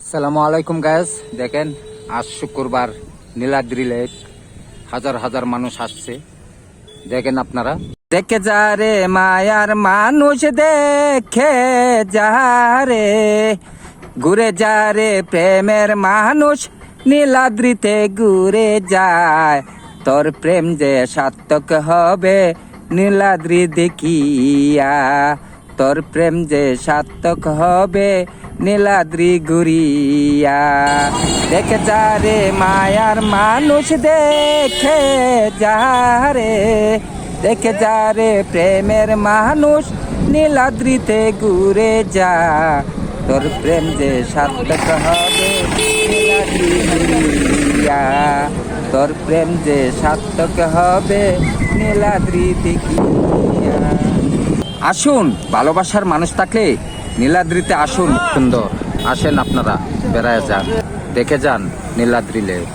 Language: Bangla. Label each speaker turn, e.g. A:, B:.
A: আসসালামু আলাইকুম গাইস, দেখেন আজ শুক্রবার নীলাদ্রি লেক হাজার হাজার মানুষ আসছে। দেখেন আপনারা, দেখে যা রে মায়ার মানুষ, দেখে যা রে, ঘুরে যা রে প্রেমের মানুষ, নীলাদ্রিতে ঘুরে যায়। তোর প্রেম যে সার্থক হবে নীলাদ্রি দেখিয়া, তোর প্রেম যে সার্থক হবে নীলাদ্রি ঘুরিয়া। দেখে যা রে মায়ার মানুষ, দেখে যা রে, দেখে যা রে প্রেমের মানুষ, নীলাদ্রিতে ঘুরে যা। তোর প্রেম যে সার্থক হবে নীলাদ্রি ঘুরিয়া, তোর প্রেম যে সার্থক হবে নীলাদ্রি দেখিয়া। আসুন, ভালোবাসার মানুষ থাকলে নীলাদ্রিতে আসুন। সুন্দর, আসেন আপনারা, বেড়ায় যান, দেখে যান নীলাদ্রি লেক।